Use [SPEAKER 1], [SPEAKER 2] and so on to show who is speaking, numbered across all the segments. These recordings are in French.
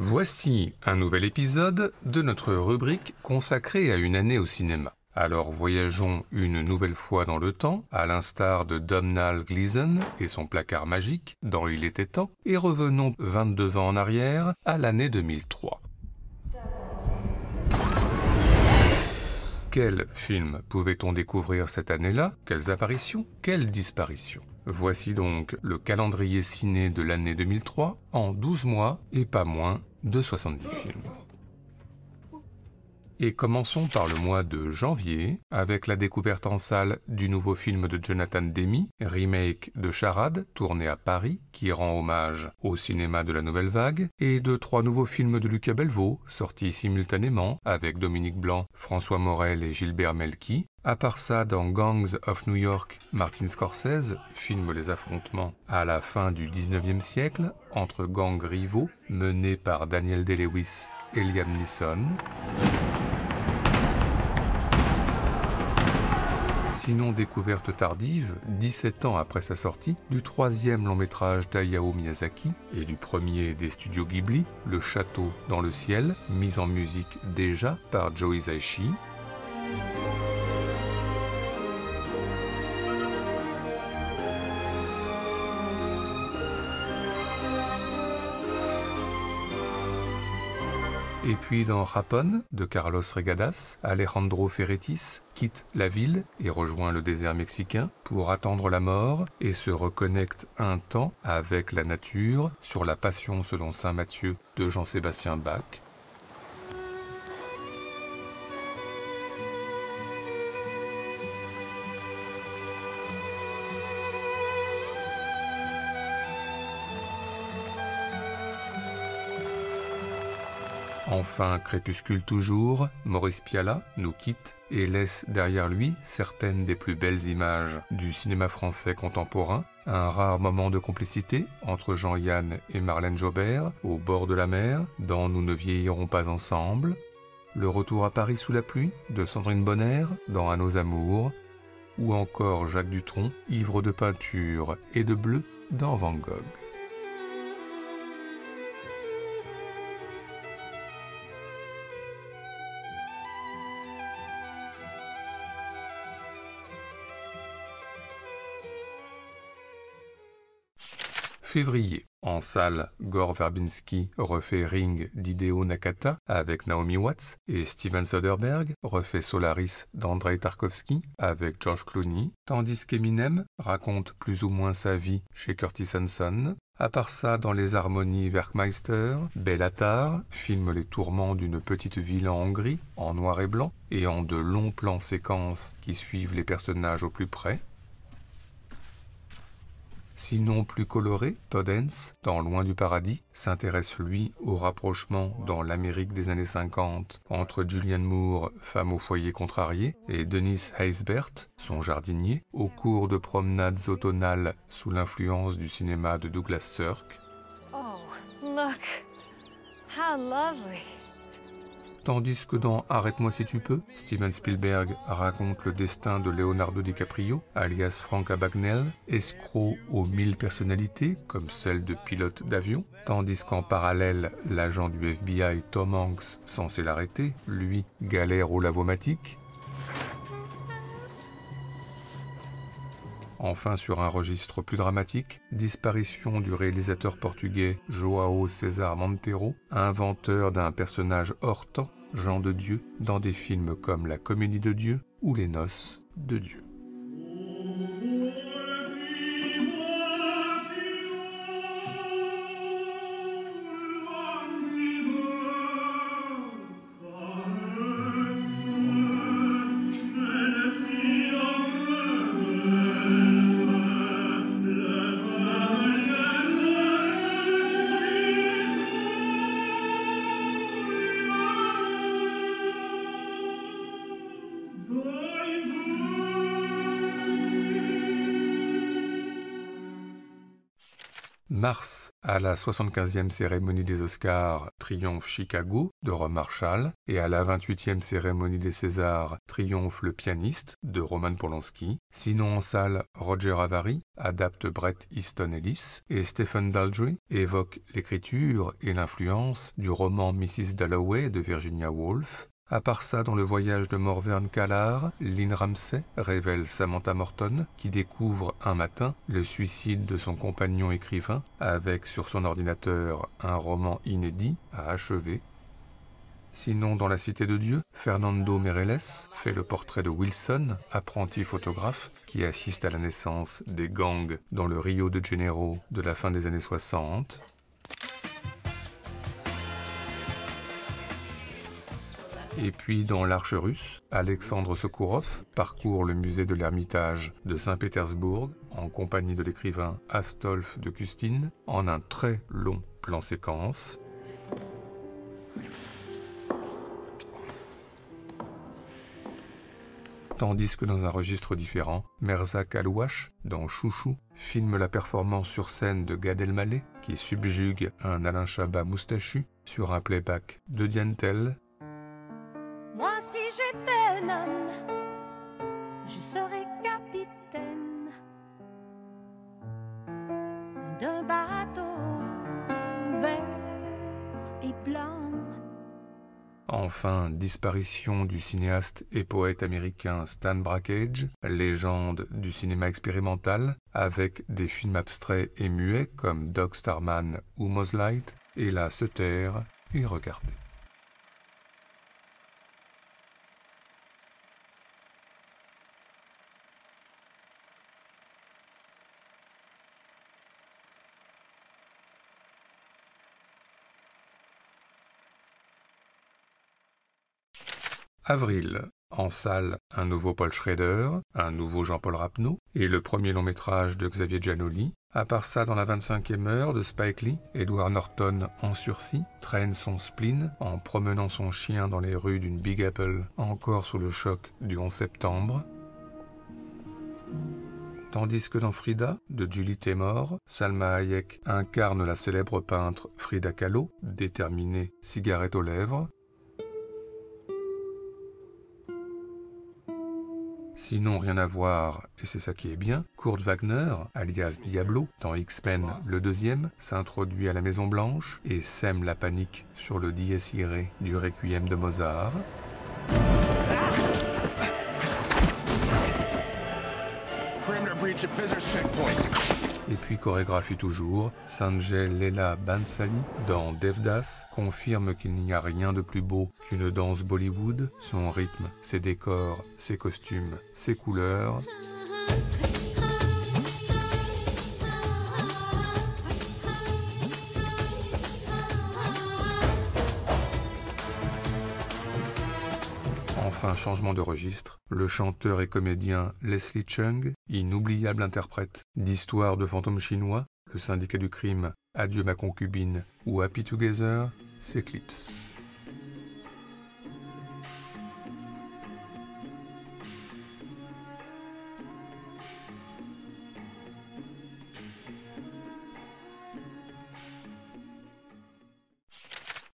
[SPEAKER 1] Voici un nouvel épisode de notre rubrique consacrée à une année au cinéma. Alors voyageons une nouvelle fois dans le temps, à l'instar de Domhnall Gleeson et son placard magique dans Il était temps, et revenons 22 ans en arrière, à l'année 2003. Quels films pouvait-on découvrir cette année-là? Quelles apparitions? Quelles disparitions? Voici donc le calendrier ciné de l'année 2003 en 12 mois et pas moins de 70 films. Et commençons par le mois de janvier, avec la découverte en salle du nouveau film de Jonathan Demme, remake de Charade, tourné à Paris, qui rend hommage au cinéma de la Nouvelle Vague, et de 3 nouveaux films de Lucas Belvaux, sortis simultanément avec Dominique Blanc, François Morel et Gilbert Melki. À part ça, dans Gangs of New York, Martin Scorsese filme les affrontements à la fin du 19e siècle entre gangs rivaux menés par Daniel Day-Lewis et Liam Neeson. Sinon, découverte tardive, 17 ans après sa sortie, du 3e long-métrage d'Hayao Miyazaki et du premier des studios Ghibli, Le Château dans le ciel, mis en musique déjà par Joe Hisaishi. Et puis dans Japón, de Carlos Regadas, Alejandro Ferretis quitte la ville et rejoint le désert mexicain pour attendre la mort et se reconnecte un temps avec la nature sur la Passion selon saint Matthieu de Jean-Sébastien Bach. Enfin, Crépuscule toujours, Maurice Pialat nous quitte et laisse derrière lui certaines des plus belles images du cinéma français contemporain, un rare moment de complicité entre Jean-Yann et Marlène Jobert au bord de la mer, dans Nous ne vieillirons pas ensemble, le retour à Paris sous la pluie de Sandrine Bonner dans À nos amours, ou encore Jacques Dutronc, ivre de peinture et de bleu dans Van Gogh. Février. En salle, Gore Verbinski refait Ring d'Hideo Nakata avec Naomi Watts et Steven Soderbergh refait Solaris d'Andrei Tarkovsky avec George Clooney, tandis qu'Eminem raconte plus ou moins sa vie chez Curtis Hanson. À part ça, dans les harmonies Werkmeister, Bellatar filme les tourments d'une petite ville en Hongrie, en noir et blanc, et en de longs plans séquences qui suivent les personnages au plus près. Sinon plus coloré, Todd Haynes, dans Loin du paradis, s'intéresse lui au rapprochement dans l'Amérique des années 50 entre Julianne Moore, femme au foyer contrarié, et Dennis Haysbert, son jardinier, au cours de promenades automnales sous l'influence du cinéma de Douglas Sirk.
[SPEAKER 2] Oh, look! How lovely!
[SPEAKER 1] Tandis que dans Arrête-moi si tu peux, Steven Spielberg raconte le destin de Leonardo DiCaprio, alias Frank Abagnale, escroc aux 1000 personnalités, comme celle de pilote d'avion, tandis qu'en parallèle, l'agent du FBI Tom Hanks, censé l'arrêter, lui, galère au Lavomatique. Enfin, sur un registre plus dramatique, disparition du réalisateur portugais João César Monteiro, inventeur d'un personnage hors temps, Jean de Dieu, dans des films comme La Comédie de Dieu ou Les Noces de Dieu. mars, à la 75e cérémonie des Oscars, triomphe Chicago de Rob Marshall, et à la 28e cérémonie des Césars, triomphe Le pianiste de Roman Polanski. Sinon en salle, Roger Avary adapte Bret Easton Ellis, et Stephen Daldry évoque l'écriture et l'influence du roman Mrs. Dalloway de Virginia Woolf. À part ça, dans Le voyage de Morvern Callar, Lynn Ramsay révèle Samantha Morton qui découvre un matin le suicide de son compagnon écrivain avec sur son ordinateur un roman inédit à achever. Sinon, dans La Cité de Dieu, Fernando Meirelles fait le portrait de Wilson, apprenti photographe qui assiste à la naissance des gangs dans le Rio de Janeiro de la fin des années 60. Et puis dans L'Arche russe, Alexandre Sokourov parcourt le musée de l'Ermitage de Saint-Pétersbourg en compagnie de l'écrivain Astolphe de Custine en un très long plan séquence. Tandis que dans un registre différent, Merzak Alouache, dans Chouchou, filme la performance sur scène de Gad Elmaleh qui subjugue un Alain Chabat moustachu sur un playback de Diane Tell.
[SPEAKER 3] Moi, si j'étais un homme, je serais capitaine d'un bateau vert et blanc.
[SPEAKER 1] Enfin, disparition du cinéaste et poète américain Stan Brakhage, légende du cinéma expérimental, avec des films abstraits et muets comme Dog Starman ou Moslight, et là se taire et regarder. Avril, en salle, un nouveau Paul Schrader, un nouveau Jean-Paul Rapneau et le premier long métrage de Xavier Giannoli. À part ça, dans la 25e heure de Spike Lee, Edward Norton, en sursis, traîne son spleen en promenant son chien dans les rues d'une Big Apple, encore sous le choc du 11 septembre. Tandis que dans Frida, de Julie Taymor, Salma Hayek incarne la célèbre peintre Frida Kahlo, déterminée, cigarette aux lèvres. Sinon, rien à voir, et c'est ça qui est bien, Kurt Wagner, alias Diablo, dans X-Men le deuxième, s'introduit à la Maison Blanche et sème la panique sur le Dies Irae du Requiem de Mozart. Et puis chorégraphie toujours, Sanjay Leela Bhansali dans Devdas confirme qu'il n'y a rien de plus beau qu'une danse Bollywood, son rythme, ses décors, ses costumes, ses couleurs. Enfin, changement de registre, le chanteur et comédien Leslie Cheung, inoubliable interprète d'Histoire de fantômes chinois, Le syndicat du crime, Adieu ma concubine ou Happy Together, s'éclipse.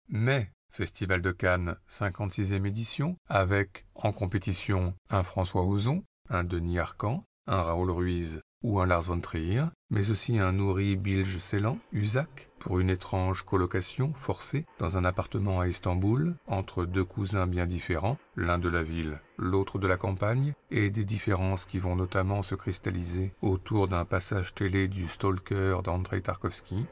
[SPEAKER 1] Mais Festival de Cannes, 56e édition, avec en compétition un François Ozon, un Denis Arcand, un Raoul Ruiz ou un Lars von Trier, mais aussi un Nouri Bilge Ceylan, Usac, pour une étrange colocation forcée dans un appartement à Istanbul, entre deux cousins bien différents, l'un de la ville, l'autre de la campagne, et des différences qui vont notamment se cristalliser autour d'un passage télé du Stalker d'Andrei Tarkovsky.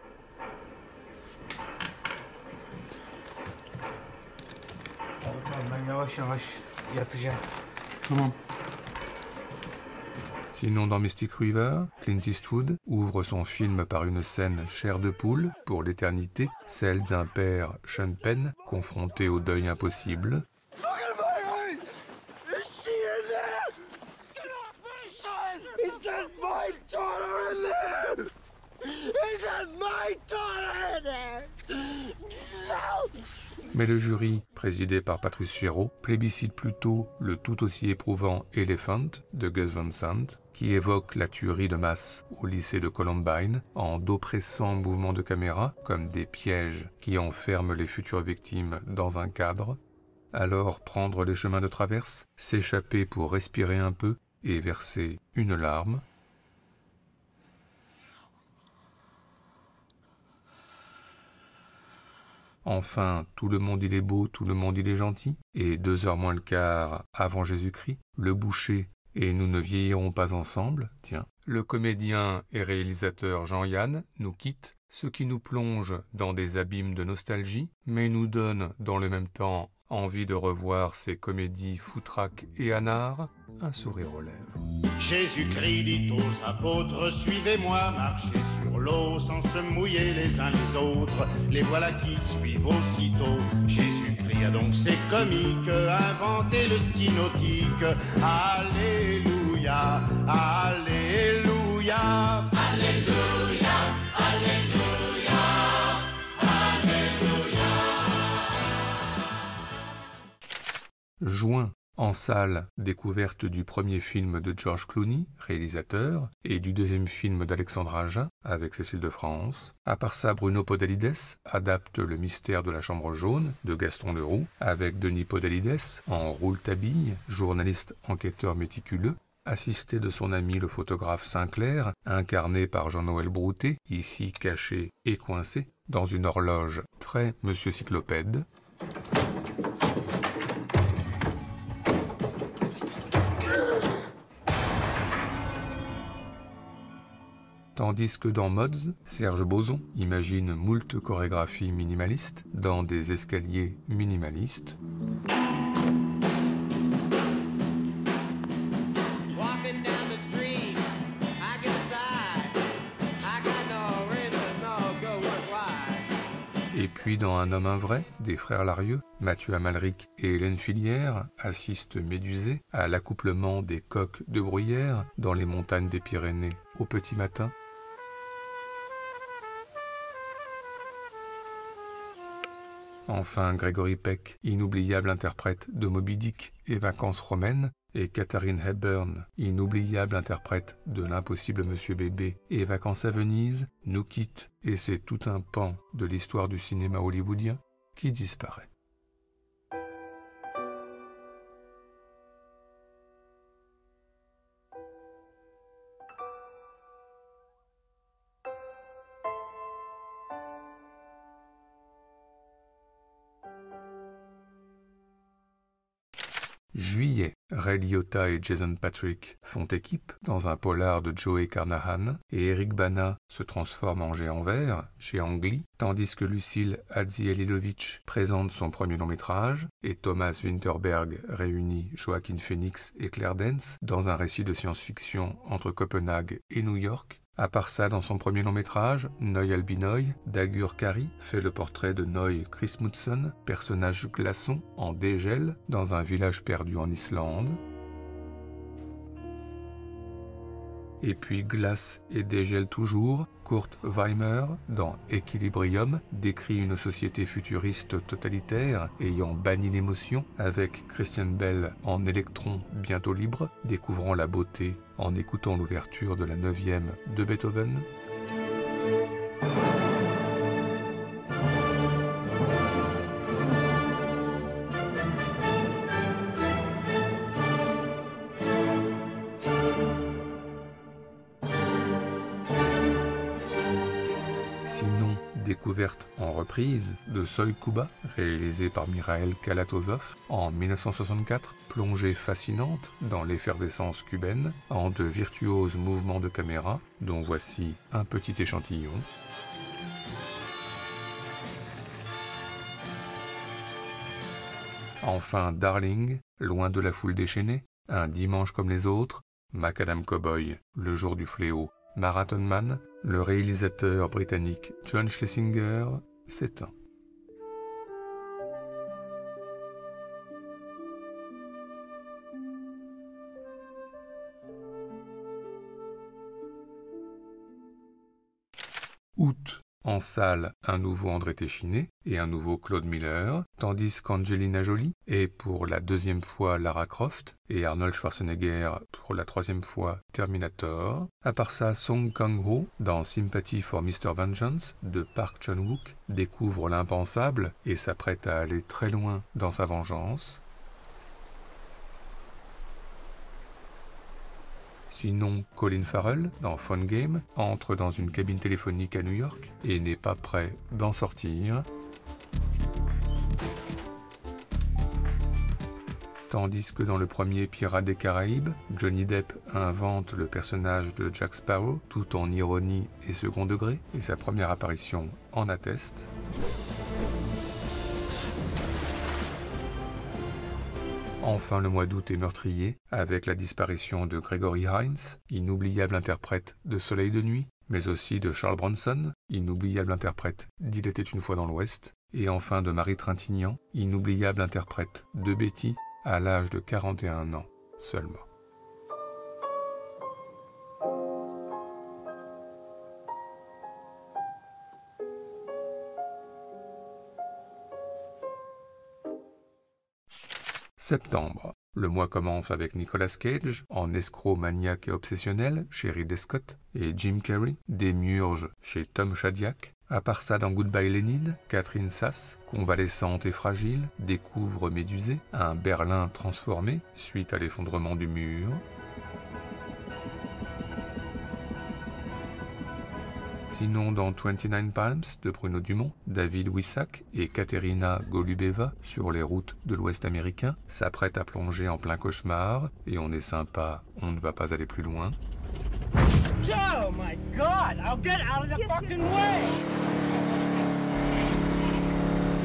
[SPEAKER 1] Sinon, dans Mystic River, Clint Eastwood ouvre son film par une scène chair de poule pour l'éternité, celle d'un père Sean Penn confronté au deuil impossible. Mais le jury, présidé par Patrice Chéreau, plébiscite plutôt le tout aussi éprouvant Elephant de Gus Van Sant. qui évoque la tuerie de masse au lycée de Columbine en d'oppressants mouvements de caméra comme des pièges qui enferment les futures victimes dans un cadre. Alors prendre les chemins de traverse, s'échapper pour respirer un peu et verser une larme. Enfin, tout le monde il est beau, tout le monde il est gentil, et 2 heures moins le quart avant Jésus-Christ, le boucher et nous ne vieillirons pas ensemble, tiens. Le comédien et réalisateur Jean-Yann nous quitte, ce qui nous plonge dans des abîmes de nostalgie, mais nous donne dans le même temps envie de revoir ces comédies foutraques et anards, un sourire aux lèvres.
[SPEAKER 4] Jésus-Christ dit aux apôtres, suivez-moi, marchez sur l'eau sans se mouiller les uns les autres. Les voilà qui suivent aussitôt. Jésus-Christ a donc ses comiques inventé le ski nautique. Alléluia, Alléluia, Alléluia, Alléluia, Alléluia.
[SPEAKER 1] Juin. En salle, découverte du premier film de George Clooney, réalisateur, et du deuxième film d'Alexandre Aja, avec Cécile de France. À part ça, Bruno Podalides adapte Le mystère de la chambre jaune, de Gaston Leroux, avec Denis Podalides en Rouletabille, journaliste enquêteur méticuleux, assisté de son ami le photographe Sinclair, incarné par Jean-Noël Broutet, ici caché et coincé, dans une horloge très Monsieur Cyclopède. Tandis que dans Mods, Serge Boson imagine moult chorégraphies minimalistes dans des escaliers minimalistes. Et puis dans Un homme un vrai, des frères Larieux, Mathieu Amalric et Hélène Filière assistent médusés à l'accouplement des coques de bruyère dans les montagnes des Pyrénées au petit matin. Enfin, Gregory Peck, inoubliable interprète de Moby Dick et Vacances romaines, et Katharine Hepburn, inoubliable interprète de L'impossible Monsieur Bébé et Vacances à Venise, nous quitte, et c'est tout un pan de l'histoire du cinéma hollywoodien qui disparaît. Juillet, Ray Liotta et Jason Patric font équipe dans un polar de Joey Carnahan et Eric Bana se transforme en géant vert chez Ang Lee, tandis que Lucille Hadjialilovic présente son premier long-métrage et Thomas Winterberg réunit Joaquin Phoenix et Claire Danes dans un récit de science-fiction entre Copenhague et New York. À part ça, dans son premier long-métrage, Noy Albinoy, Dagur Kari fait le portrait de Noy Christmutson, personnage glaçon en dégel dans un village perdu en Islande. Et puis Glace et dégel toujours, Kurt Weimer, dans Equilibrium, décrit une société futuriste totalitaire ayant banni l'émotion, avec Christian Bell en électron bientôt libre, découvrant la beauté en écoutant l'ouverture de la 9e de Beethoven. Sinon, découverte en reprise de Soy Kuba, réalisé par Mikhail Kalatozov en 1964, plongée fascinante dans l'effervescence cubaine en de virtuoses mouvements de caméra, dont voici un petit échantillon. Enfin Darling, loin de la foule déchaînée, Un dimanche comme les autres, Macadam Cowboy, Le jour du fléau, Marathon Man, le réalisateur britannique John Schlesinger s'éteint. Août, En salle, un nouveau André Téchiné et un nouveau Claude Miller, tandis qu'Angelina Jolie est pour la deuxième fois Lara Croft et Arnold Schwarzenegger pour la troisième fois Terminator. À part ça, Song Kang-ho, dans Sympathy for Mr. Vengeance de Park Chan-wook, découvre l'impensable et s'apprête à aller très loin dans sa vengeance. Sinon, Colin Farrell, dans Phone Game, entre dans une cabine téléphonique à New York et n'est pas prêt d'en sortir. Tandis que dans le premier Pirates des Caraïbes, Johnny Depp invente le personnage de Jack Sparrow tout en ironie et second degré, et sa première apparition en atteste. Enfin, le mois d'août est meurtrier, avec la disparition de Gregory Hines, inoubliable interprète de Soleil de nuit, mais aussi de Charles Bronson, inoubliable interprète d'Il était une fois dans l'Ouest, et enfin de Marie Trintignant, inoubliable interprète de Betty, à l'âge de 41 ans seulement. Septembre. Le mois commence avec Nicolas Cage, en escroc maniaque et obsessionnel chez Ridley Scott, et Jim Carrey, démiurge chez Tom Shadyac. À part ça, dans Goodbye Lénine, Catherine Sass, convalescente et fragile, découvre Médusée, un Berlin transformé suite à l'effondrement du mur. Sinon, dans 29 Palms de Bruno Dumont, David Wissac et Katerina Golubeva, sur les routes de l'Ouest américain, s'apprêtent à plonger en plein cauchemar, et on est sympa, on ne va pas aller plus loin.
[SPEAKER 5] Oh my God! I'll get out of the fucking way!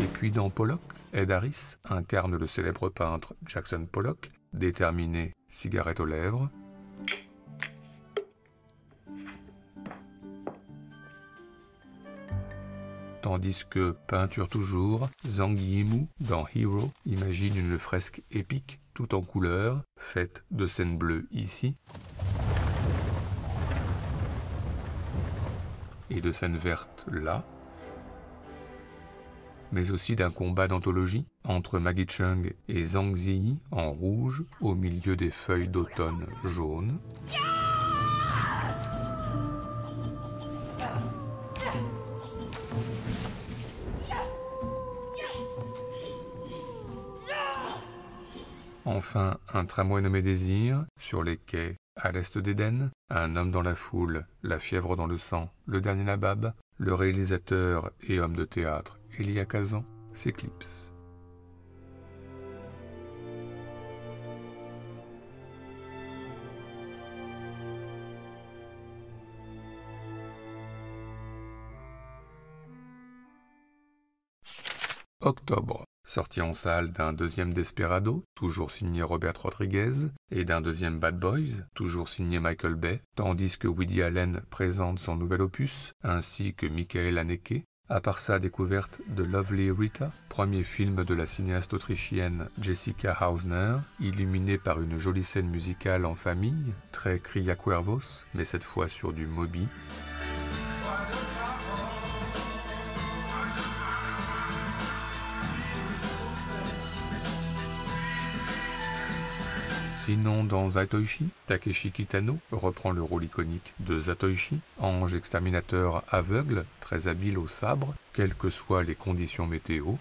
[SPEAKER 1] Et puis dans Pollock, Ed Harris incarne le célèbre peintre Jackson Pollock, déterminé, cigarette aux lèvres. Tandis que, peinture toujours, Zhang Yimou, dans Hero, imagine une fresque épique, tout en couleurs, faite de scènes bleues ici, et de scènes vertes là, mais aussi d'un combat d'anthologie entre Maggie Cheung et Zhang Ziyi en rouge, au milieu des feuilles d'automne jaunes. Enfin, un tramway nommé Désir, sur les quais à l'est d'Éden, un homme dans la foule, la fièvre dans le sang, le dernier nabab, le réalisateur et homme de théâtre Elia Kazan s'éclipse. Octobre. Sortie en salle d'un deuxième Desperado, toujours signé Robert Rodriguez, et d'un deuxième Bad Boys, toujours signé Michael Bay, tandis que Woody Allen présente son nouvel opus, ainsi que Michael Haneke. À part sa découverte de Lovely Rita, premier film de la cinéaste autrichienne Jessica Hausner, illuminé par une jolie scène musicale en famille, très Cria Cuervos, mais cette fois sur du Moby. Sinon, dans Zatoichi, Takeshi Kitano reprend le rôle iconique de Zatoichi, ange exterminateur aveugle, très habile au sabre, quelles que soient les conditions météo.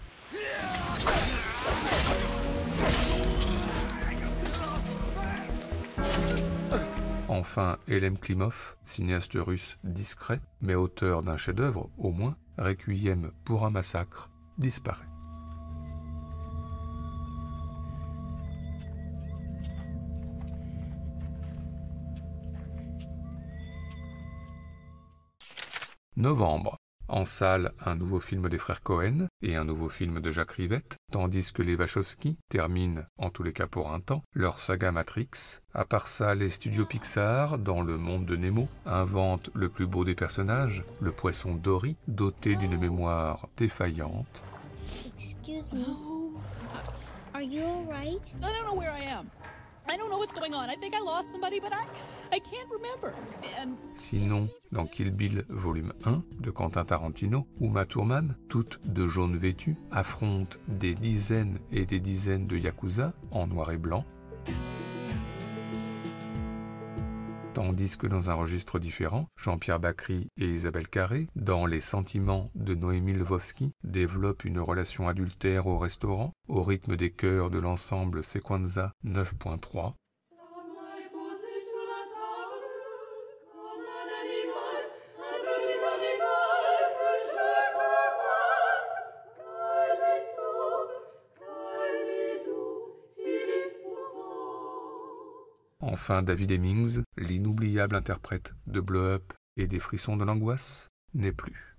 [SPEAKER 1] Enfin, Elem Klimov, cinéaste russe discret, mais auteur d'un chef-d'œuvre au moins, Requiem pour un massacre, disparaît. Novembre. En salle, un nouveau film des frères Cohen et un nouveau film de Jacques Rivette, tandis que les Wachowski terminent, en tous les cas pour un temps, leur saga Matrix. À part ça, les studios Pixar, dans le monde de Nemo, inventent le plus beau des personnages, le poisson Dory, doté d'une mémoire défaillante.
[SPEAKER 6] Excuse me. Are you all right?
[SPEAKER 5] I don't know where I am.
[SPEAKER 6] I don't know what's going on. I think I lost somebody, but I can't remember. And...
[SPEAKER 1] Sinon, dans Kill Bill volume 1 de Quentin Tarantino, Uma Thurman, toute de jaune vêtue, affronte des dizaines et des dizaines de yakuza en noir et blanc. Tandis que dans un registre différent, Jean-Pierre Bacri et Isabelle Carré, dans Les Sentiments de Noémie Lvovsky, développent une relation adultère au restaurant, au rythme des chœurs de l'ensemble Sequenza 9.3. Enfin, David Hemmings, l'inoubliable interprète de Blow Up et des Frissons de l'angoisse, n'est plus.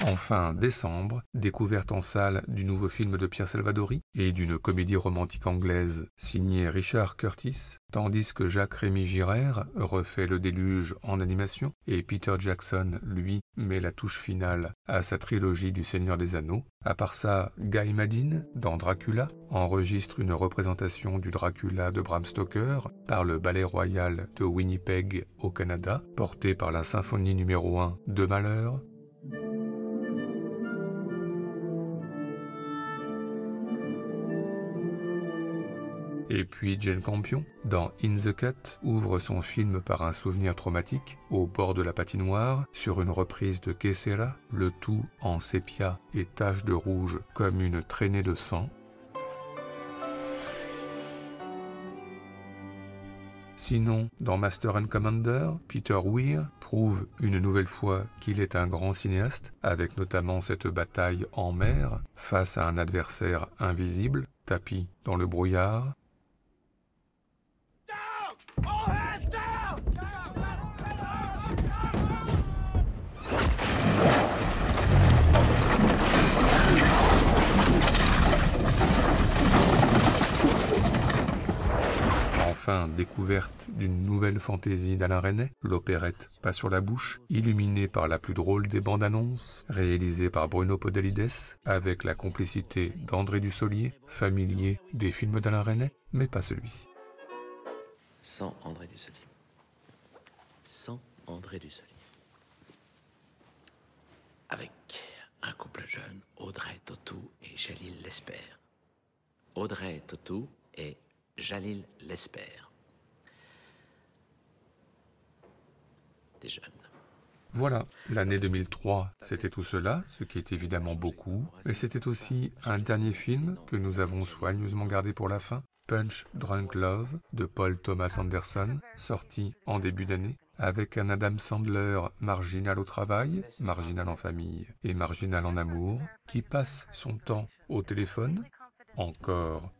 [SPEAKER 1] Enfin, décembre, découverte en salle du nouveau film de Pierre Salvadori et d'une comédie romantique anglaise signée Richard Curtis, tandis que Jacques-Rémy Girard refait Le Déluge en animation et Peter Jackson, lui, met la touche finale à sa trilogie du Seigneur des Anneaux. À part ça, Guy Maddin, dans Dracula, enregistre une représentation du Dracula de Bram Stoker par le Ballet Royal de Winnipeg au Canada, porté par la symphonie numéro 1 de Mahler. Et puis Jane Campion, dans In the Cut, ouvre son film par un souvenir traumatique au bord de la patinoire sur une reprise de Que Sera, le tout en sépia et taches de rouge comme une traînée de sang. Sinon, dans Master and Commander, Peter Weir prouve une nouvelle fois qu'il est un grand cinéaste, avec notamment cette bataille en mer face à un adversaire invisible, tapi dans le brouillard. Enfin, découverte d'une nouvelle fantaisie d'Alain Resnais, l'opérette Pas sur la bouche, illuminée par la plus drôle des bandes annonces, réalisée par Bruno Podalides, avec la complicité d'André Dussolier, familier des films d'Alain Resnais, mais pas celui-ci.
[SPEAKER 7] Sans André Dussolier. Sans André Dussolier. Avec un couple jeune, Audrey Tautou et Jalil Lesper. Audrey Tautou et Jalil Lesper. Des jeunes.
[SPEAKER 1] Voilà, l'année 2003, c'était tout cela, ce qui est évidemment beaucoup, mais c'était aussi un dernier film que nous avons soigneusement gardé pour la fin, Punch Drunk Love, de Paul Thomas Anderson, sorti en début d'année, avec un Adam Sandler marginal au travail, marginal en famille et marginal en amour, qui passe son temps au téléphone, encore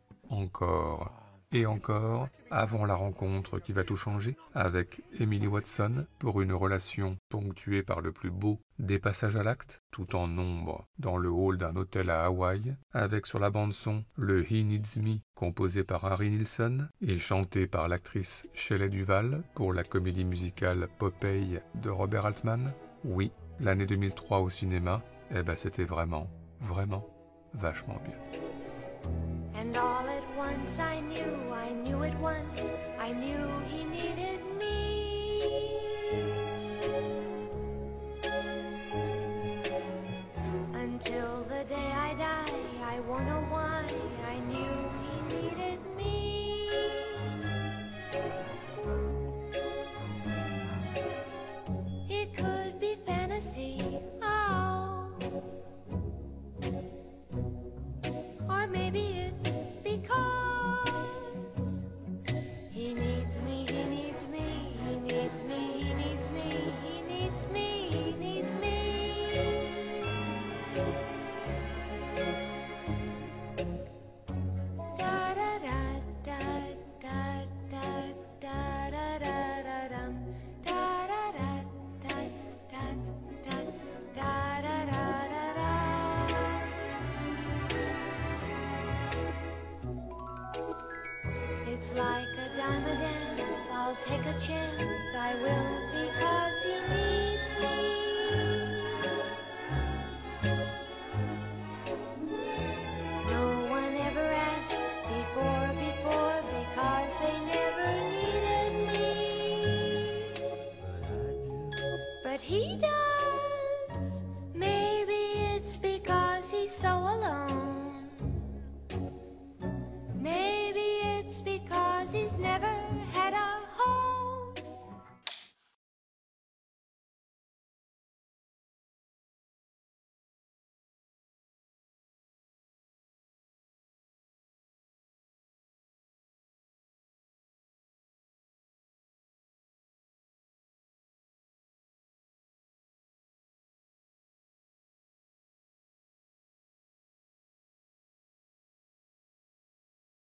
[SPEAKER 1] et encore, avant la rencontre qui va tout changer, avec Emily Watson, pour une relation ponctuée par le plus beau des passages à l'acte, tout en ombre, dans le hall d'un hôtel à Hawaï, avec sur la bande-son le He Needs Me, composé par Harry Nilsson et chanté par l'actrice Shelley Duvall pour la comédie musicale Popeye de Robert Altman. Oui, l'année 2003 au cinéma, c'était vraiment vachement bien.
[SPEAKER 3] And all at once I knew it once, I knew he needed me. Until the day I die, I won't know why, I knew he needed me. It could be fantasy, oh, or maybe it's because because he needs me. No one ever asked before because they never needed me. But he does.